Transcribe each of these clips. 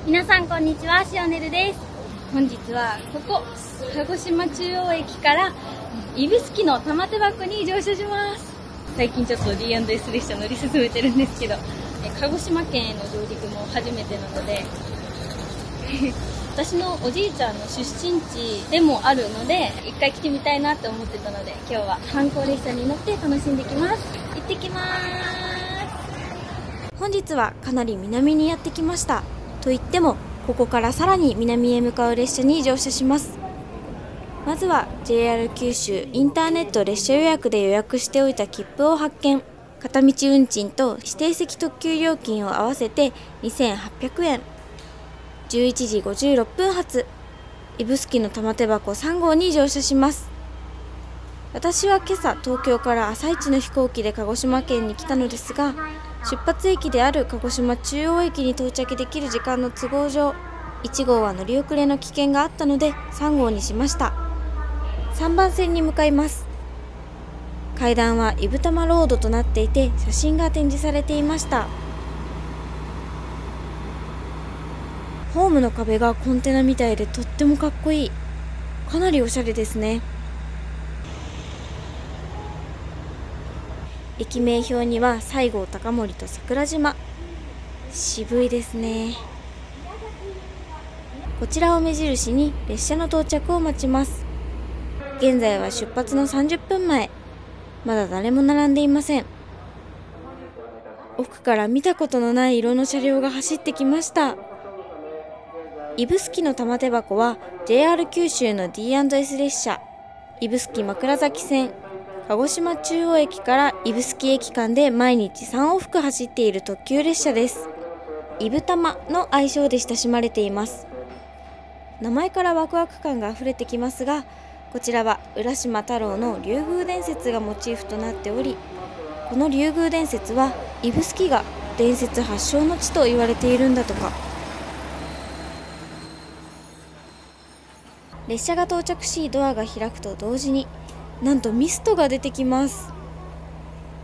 皆さんこんにちは、しおねるです。本日はここ鹿児島中央駅から指宿の玉手箱に乗車します。最近ちょっと D&S 列車乗り進めてるんですけど、鹿児島県への上陸も初めてなので私のおじいちゃんの出身地でもあるので、一回来てみたいなって思ってたので、今日は観光列車に乗って楽しんできます。行ってきます。本日はかなり南にやってきました。と言ってもここからさらに南へ向かう列車に乗車します。まずは JR 九州インターネット列車予約で予約しておいた切符を発見。片道運賃と指定席特急料金を合わせて2800円。11時56分発、指宿の玉手箱3号に乗車します。私は今朝東京から朝一の飛行機で鹿児島県に来たのですが、出発駅である鹿児島中央駅に到着できる時間の都合上、1号は乗り遅れの危険があったので3号にしました。3番線に向かいます。階段は伊武多摩ロードとなっていて、写真が展示されていました。ホームの壁がコンテナみたいでとってもかっこいい。かなりおしゃれですね。駅名表には西郷隆盛と桜島。渋いですね。こちらを目印に列車の到着を待ちます。現在は出発の30分前。まだ誰も並んでいません。奥から見たことのない色の車両が走ってきました。指宿の玉手箱は JR 九州の D&S 列車、指宿枕崎線、鹿児島中央駅から指宿駅間で毎日3往復走っている特急列車です。伊武多摩の愛称で親しまれています。名前からワクワク感があふれてきますが、こちらは浦島太郎の竜宮伝説がモチーフとなっており、この竜宮伝説は指宿が伝説発祥の地と言われているんだとか。列車が到着し、ドアが開くと同時になんとミストが出てきます。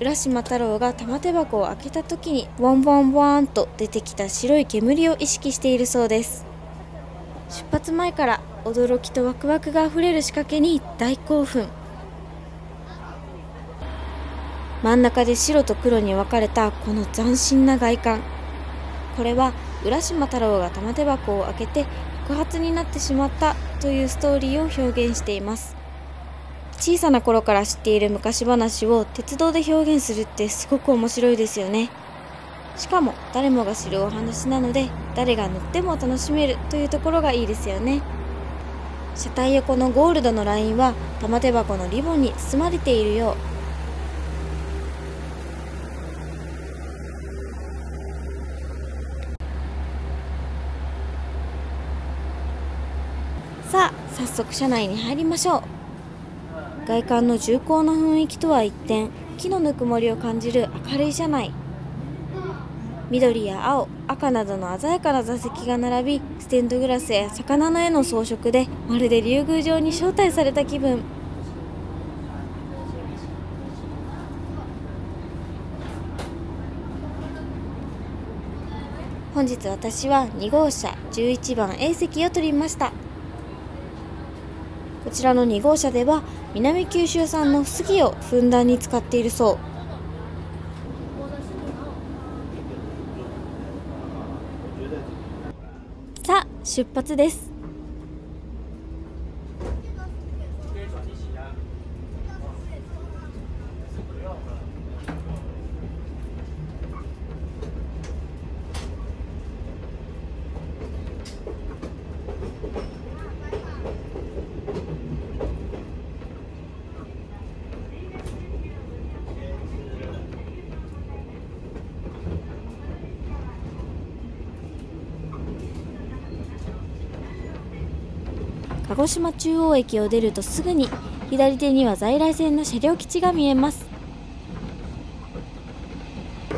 浦島太郎が玉手箱を開けた時にワンワンワーンと出てきた白い煙を意識しているそうです。出発前から驚きとワクワクがあふれる仕掛けに大興奮。真ん中で白と黒に分かれたこの斬新な外観、これは浦島太郎が玉手箱を開けて白髪になってしまったというストーリーを表現しています。小さな頃から知っている昔話を鉄道で表現するってすごく面白いですよね。しかも誰もが知るお話なので、誰が乗っても楽しめるというところがいいですよね。車体横のゴールドのラインは玉手箱のリボンに包まれているよう。さあ早速車内に入りましょう。外観の重厚な雰囲気とは一転、木のぬくもりを感じる明るい車内。緑や青、赤などの鮮やかな座席が並び、ステンドグラスや魚の絵の装飾でまるで竜宮城に招待された気分。本日私は2号車11番 A 席を取りました。こちらの2号車では南九州産の杉をふんだんに使っているそう。さあ出発です。鹿児島中央駅を出るとすぐに左手には在来線の車両基地が見えます。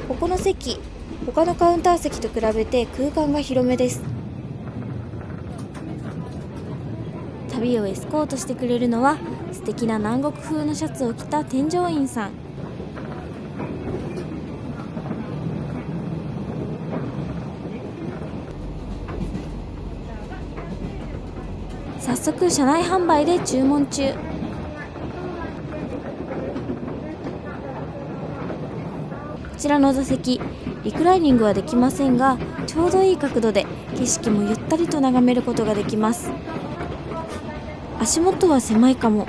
ここの席、他のカウンター席と比べて空間が広めです。旅をエスコートしてくれるのは素敵な南国風のシャツを着た添乗員さん。早速車内販売で注文中。こちらの座席、リクライニングはできませんが、ちょうどいい角度で景色もゆったりと眺めることができます。足元は狭いかも。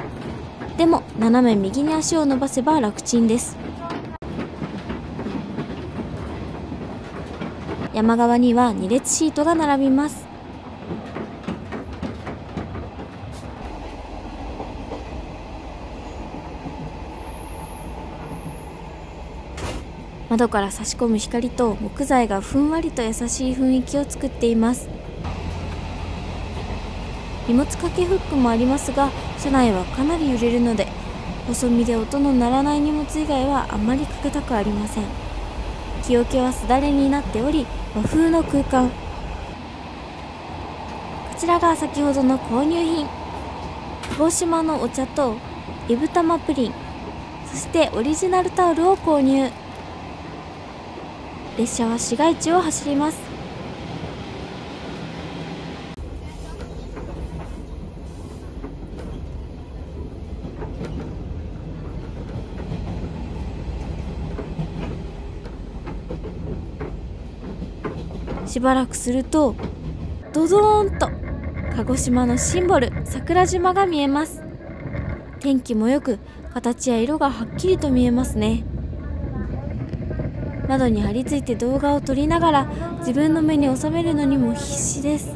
でも斜め右に足を伸ばせば楽ちんです。山側には2列シートが並びます。窓から差し込む光と木材がふんわりと優しい雰囲気を作っています。荷物掛けフックもありますが、車内はかなり揺れるので、細身で音の鳴らない荷物以外はあまりかけたくありません。木桶はすだれになっており、和風の空間。こちらが先ほどの購入品、鹿児島のお茶と伊布玉プリン、そしてオリジナルタオルを購入。列車は市街地を走ります。しばらくすると、ドドーンと鹿児島のシンボル桜島が見えます。天気もよく、形や色がはっきりと見えますね。窓に張り付いて動画を撮りながら自分の目に収めるのにも必死です。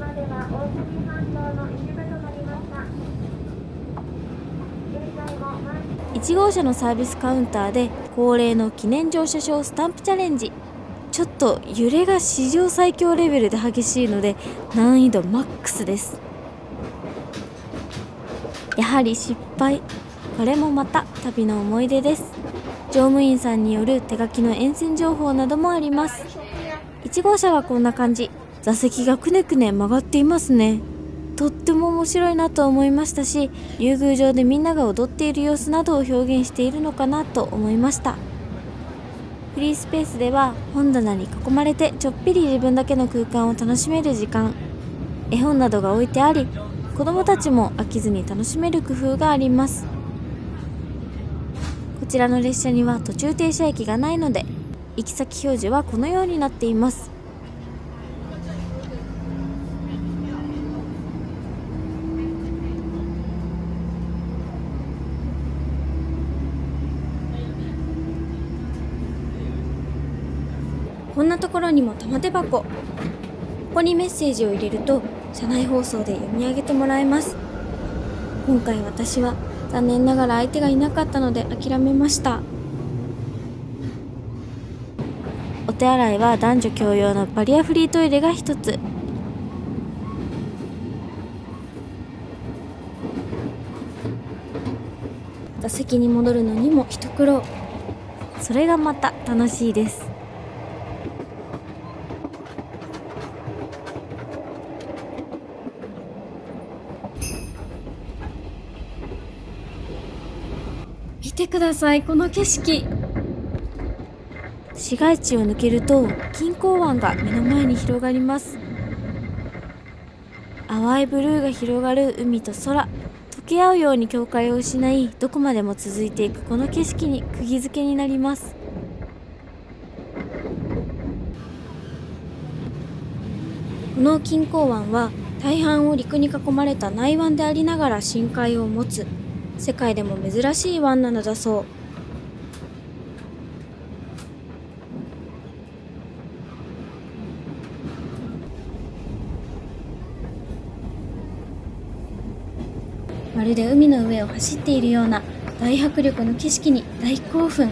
1号車のサービスカウンターで恒例の記念乗車証スタンプチャレンジ。ちょっと揺れが史上最強レベルで激しいので難易度マックスです。やはり失敗。これもまた旅の思い出です。乗務員さんによる手書きの沿線情報などもあります。1号車はこんな感じ。座席がくねくね曲がっていますね。とっても面白いなと思いましたし、竜宮城でみんなが踊っている様子などを表現しているのかなと思いました。フリースペースでは本棚に囲まれてちょっぴり自分だけの空間を楽しめる時間。絵本などが置いてあり、子どもたちも飽きずに楽しめる工夫があります。こちらの列車には途中停車駅がないので、行き先表示はこのようになっています。こんなところにも玉手箱。ここにメッセージを入れると車内放送で読み上げてもらえます。今回私は残念ながら相手がいなかったので諦めました。お手洗いは男女共用のバリアフリートイレが1つ。座席に戻るのにも一苦労。それがまた楽しいです。見てください、この景色。市街地を抜けると錦江湾が目の前に広がります。淡いブルーが広がる海と空、溶け合うように境界を失い、どこまでも続いていくこの景色に釘付けになります。この錦江湾は大半を陸に囲まれた内湾でありながら深海を持つ世界でも珍しい湾なのだそう。まるで海の上を走っているような大迫力の景色に大興奮。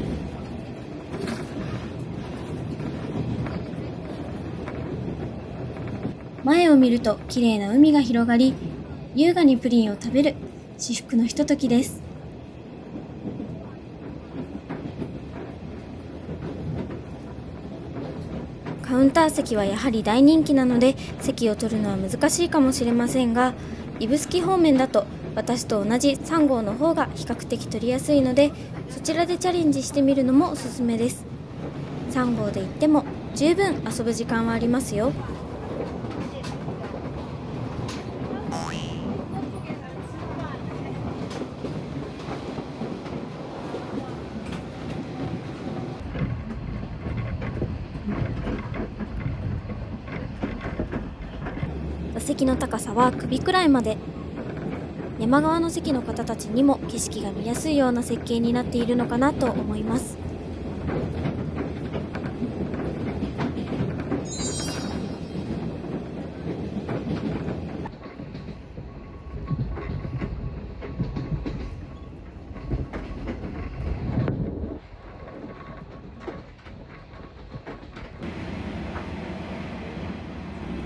前を見ると綺麗な海が広がり、優雅にプリンを食べる至福のひとときです。カウンター席はやはり大人気なので席を取るのは難しいかもしれませんが、指宿方面だと私と同じ3号の方が比較的取りやすいので、そちらでチャレンジしてみるのもおすすめです。3号で行っても十分遊ぶ時間はありますよ。席の高さは首くらいまで。山側の席の方たちにも景色が見やすいような設計になっているのかなと思います。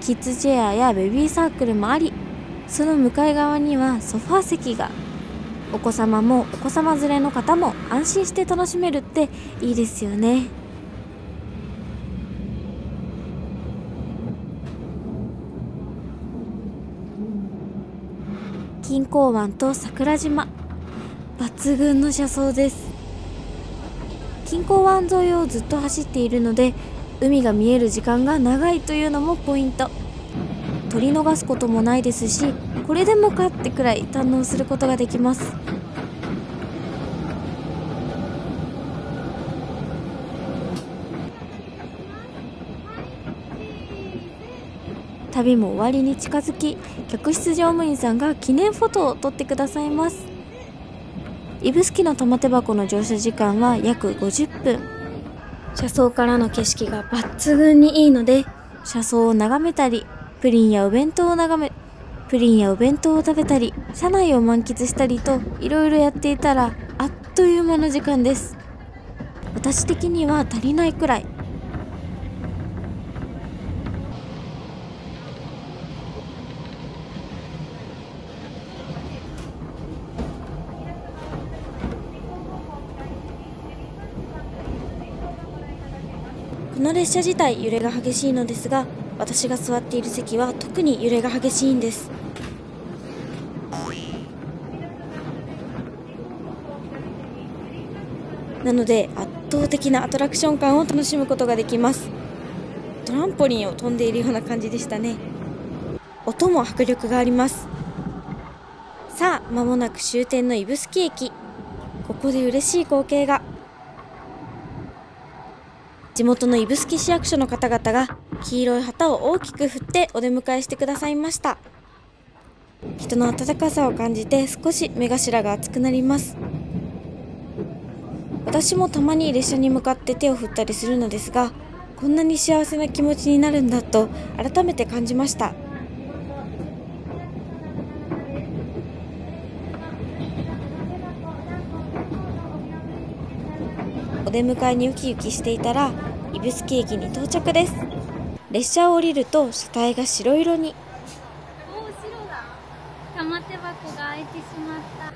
キッズチェアやベビーサークルもあり、その向かい側にはソファー席が。お子様もお子様連れの方も安心して楽しめるっていいですよね。錦江湾と桜島、抜群の車窓です。錦江湾沿いをずっと走っているので、海が見える時間が長いというのもポイント。取り逃すこともないですし、これでもかってくらい堪能することができます。旅も終わりに近づき、客室乗務員さんが記念フォトを撮ってくださいます。指宿の玉手箱の乗車時間は約50分。車窓からの景色が抜群にいいので、車窓を眺めたり、プリンやお弁当を食べたり、車内を満喫したりといろいろやっていたらあっという間の時間です。私的には足りないくらい。この列車自体揺れが激しいのですが、私が座っている席は特に揺れが激しいんです。なので圧倒的なアトラクション感を楽しむことができます。トランポリンを飛んでいるような感じでしたね。音も迫力があります。さあ、間もなく終点の指宿駅。ここで嬉しい光景が。地元の指宿市役所の方々が黄色い旗を大きく振ってお出迎えしてくださいました。人の温かさを感じて少し目頭が熱くなります。私もたまに列車に向かって手を振ったりするのですが、こんなに幸せな気持ちになるんだと改めて感じました。お出迎えにウキウキしていたら指宿駅に到着です。列車を降りると車体が白色に。おお、白だ。玉手箱が開いてしまった。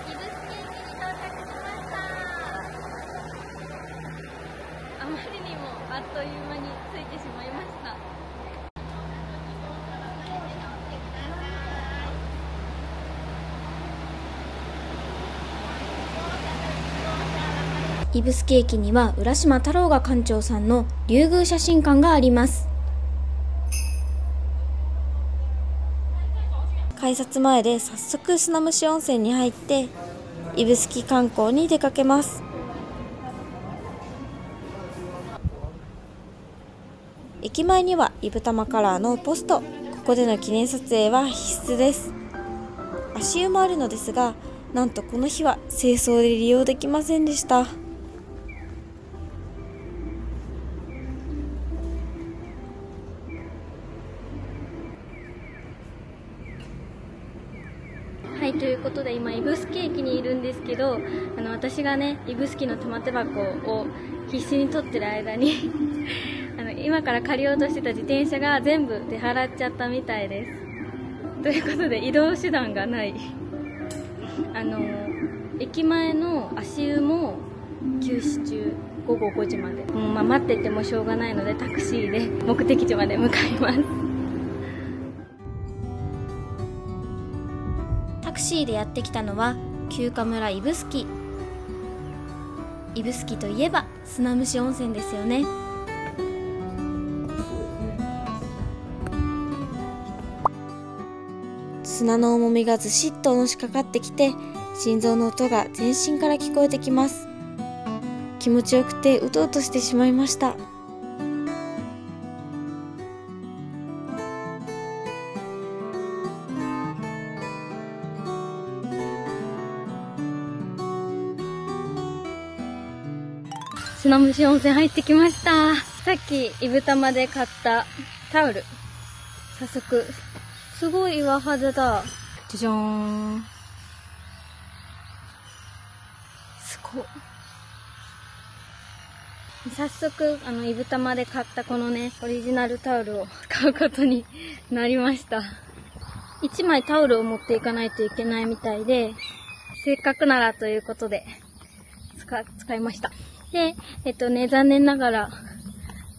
指宿駅に到着しました。あまりにもあっという間に着いてしまいました。指宿駅には浦島太郎が館長さんの竜宮写真館があります。改札前で早速砂むし温泉に入って指宿観光に出かけます。駅前にはイブタマカラーのポスト。ここでの記念撮影は必須です。足湯もあるのですが、なんとこの日は清掃で利用できませんでした。はい、ということで今指宿駅にいるんですけど、私がね指宿の玉手箱を必死に取ってる間に今から借りようとしてた自転車が全部出払っちゃったみたいです。ということで移動手段がない駅前の足湯も休止中、午後5時まで、待っててもしょうがないのでタクシーで目的地まで向かいます。タクシーでやってきたのは休暇村指宿。指宿といえば砂むし温泉ですよね。砂の重みがずしっとのしかかってきて、心臓の音が全身から聞こえてきます。気持ちよくてうとうとしてしまいました。砂むし温泉入ってきました。さっき、伊布玉で買ったタオル。早速、すごい岩肌だ。じゃじゃーん。すごい。早速、伊布玉で買ったこのね、オリジナルタオルを買うことになりました。1枚タオルを持っていかないといけないみたいで、せっかくならということで、使いました。で、残念ながら、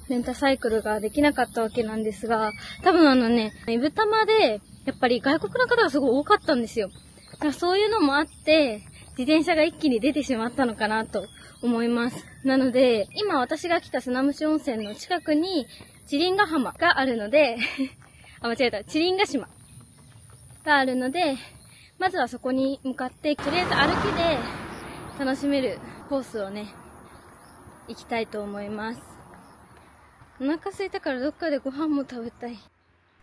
レンタサイクルができなかったわけなんですが、多分伊布玉で、やっぱり外国の方がすごい多かったんですよ。だからそういうのもあって、自転車が一気に出てしまったのかなと思います。なので、今私が来た砂むし温泉の近くに、チリンガ浜があるので、間違えた、チリンガ島があるので、まずはそこに向かって、とりあえず歩きで楽しめるコースをね、行きたいと思います。お腹空いたからどっかでご飯も食べたい。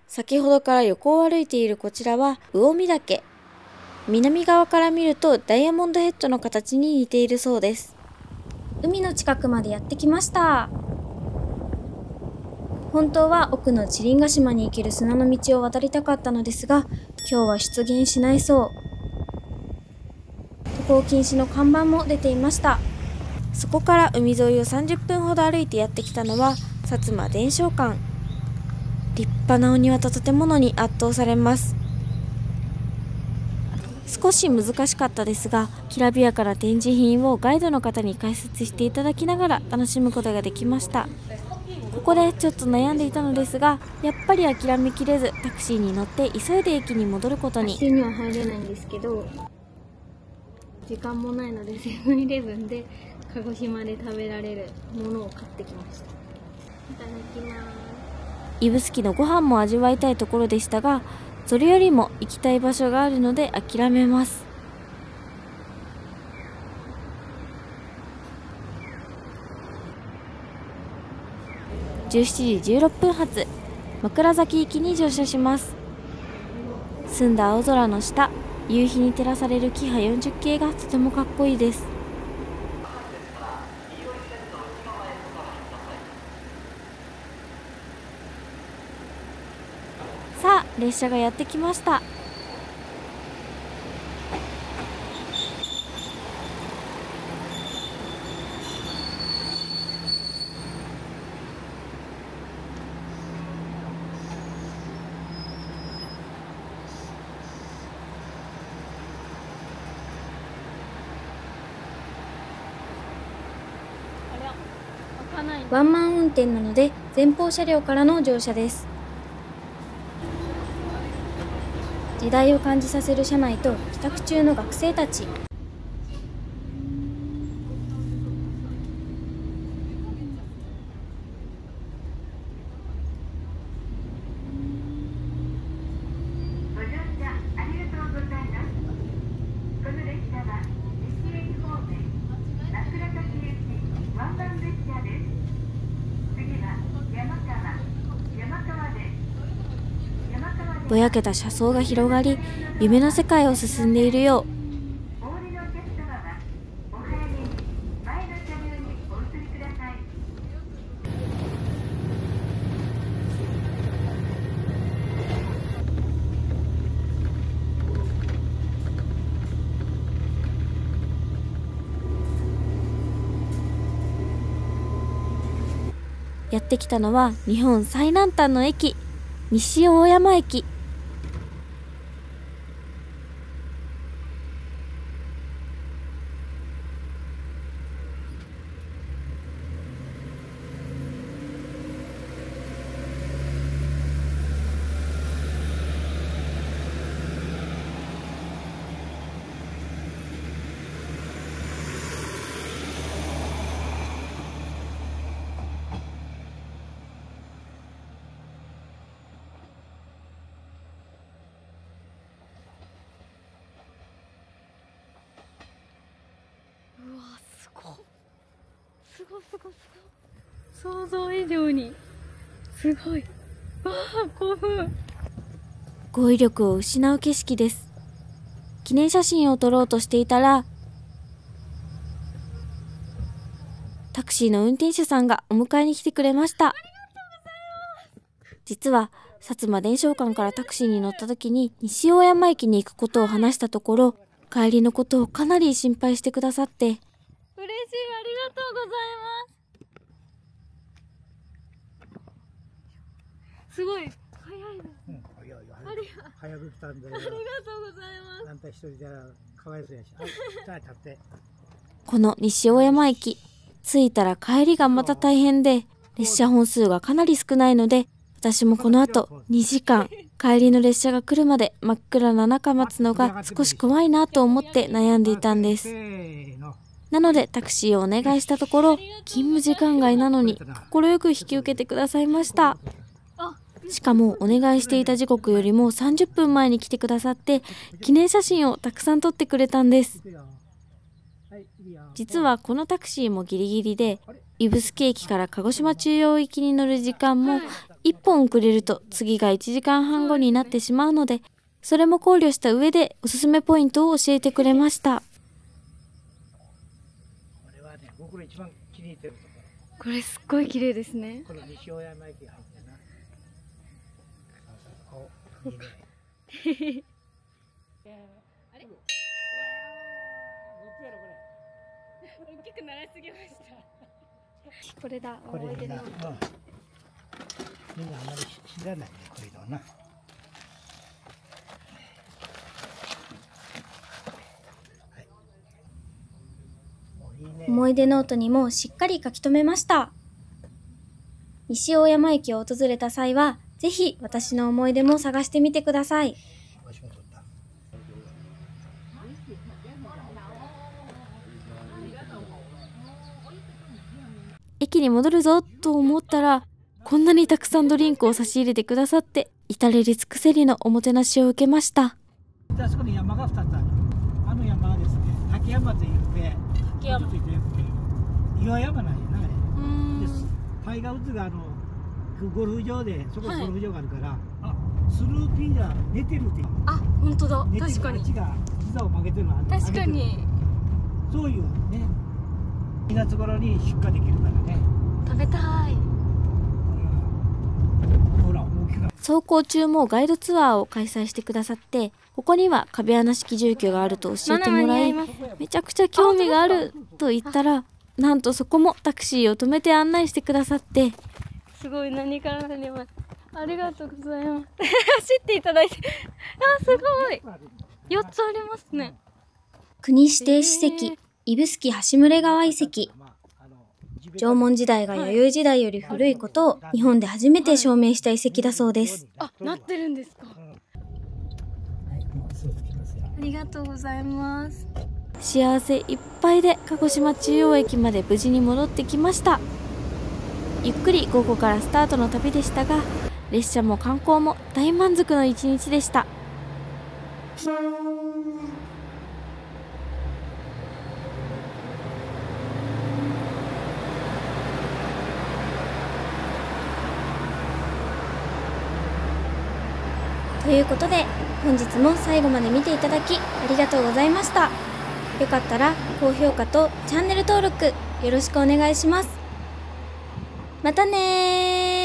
先ほどから横を歩いているこちらは魚見岳。南側から見るとダイヤモンドヘッドの形に似ているそうです。海の近くまでやってきました。本当は奥のチリンガ島に行ける砂の道を渡りたかったのですが、今日は出現しないそう。渡航禁止の看板も出ていました。そこから海沿いを30分ほど歩いてやってきたのは薩摩伝承館。立派なお庭と建物に圧倒されます。少し難しかったですが、きらびやかな展示品をガイドの方に解説していただきながら楽しむことができました。ここでちょっと悩んでいたのですが、やっぱり諦めきれずタクシーに乗って急いで駅に戻ることに。家には入れないんですけど、時間もないのでセブンイレブンで鹿児島で食べられるものを買ってきました。いただきます。指宿のご飯も味わいたいところでしたが、それよりも行きたい場所があるので諦めます。17時16分発、枕崎行きに乗車します。澄んだ青空の下、夕日に照らされるキハ40系がとてもかっこいいです。さあ、列車がやってきました。ワンマン運転なので前方車両からの乗車です。時代を感じさせる車内と帰宅中の学生たち。ご乗車ありがとうございます。この列車は西駅方面枕崎行きワンマン列車です。次は山川です。ぼやけた車窓が広がり、夢の世界を進んでいるよう。お降りのお客様はお早めに前の車両にお移りください。やってきたのは日本最南端の駅、西大山駅。すごい想像以上にすごい。わあ、興奮。語彙力を失う景色です。記念写真を撮ろうとしていたら、タククシーの運転手さんがお迎えに来てくれました。実は薩摩伝承館からタクシーに乗った時に西大山駅に行くことを話したところ、帰りのことをかなり心配してくださって、嬉しい、ありがとうございます。すごい早いです。早く来たんで。ありがとうございます。あんた一人じゃかわいそうやし。じゃあ立って。この西大山駅、着いたら帰りがまた大変で、列車本数がかなり少ないので、私もこの後2時間、帰りの列車が来るまで真っ暗な中待つのが少し怖いなと思って悩んでいたんです。なのでタクシーをお願いしたところ、勤務時間外なのに快く引き受けてくださいました。しかもお願いしていた時刻よりも30分前に来てくださって、記念写真をたくさん撮ってくれたんです。実はこのタクシーもギリギリで、指宿駅から鹿児島中央行きに乗る時間も1本遅れると次が1時間半後になってしまうので、それも考慮した上でおすすめポイントを教えてくれました。これすっごい綺麗ですね。この西大山駅が入ってな。いいね。あれ？大きくなりすぎました。これだ。これでな。みんなあんまり知らないね、こういうのな。思い出ノートにもしっかり書き留めました。西大山駅を訪れた際は、ぜひ私の思い出も探してみてください。駅に戻るぞと思ったら、こんなにたくさんドリンクを差し入れてくださって、至れり尽くせりのおもてなしを受けました。あそこに山が2つある。あの山はですね、竹山といって、竹山といって岩山なんやな、あれ。タイガーウッズがゴルフ場で、そこにゴルフ場があるから、スルーピンが寝てるっていう。あ、本当だ。確かに。あっちが膝を曲げてるの。確かに。そういうね。2月頃に出荷できるからね。食べたい。ほら、大きくなる。走行中もガイドツアーを開催してくださって、ここには壁穴式住居があると教えてもらい、めちゃくちゃ興味があると言ったら、なんとそこもタクシーを止めて案内してくださって、すごい、何から何までありがとうございます。走っていただいて、あ、すごい。4つありますね。国指定史跡、指宿橋牟川遺跡。縄文時代が弥生時代より古いことを日本で初めて証明した遺跡だそうです。あ、なってるんですか。ありがとうございます。幸せいっぱいで鹿児島中央駅まで無事に戻ってきました。ゆっくり午後からスタートの旅でしたが、列車も観光も大満足の一日でした。ということで、本日も最後まで見ていただきありがとうございました。よかったら高評価とチャンネル登録よろしくお願いします。またねー。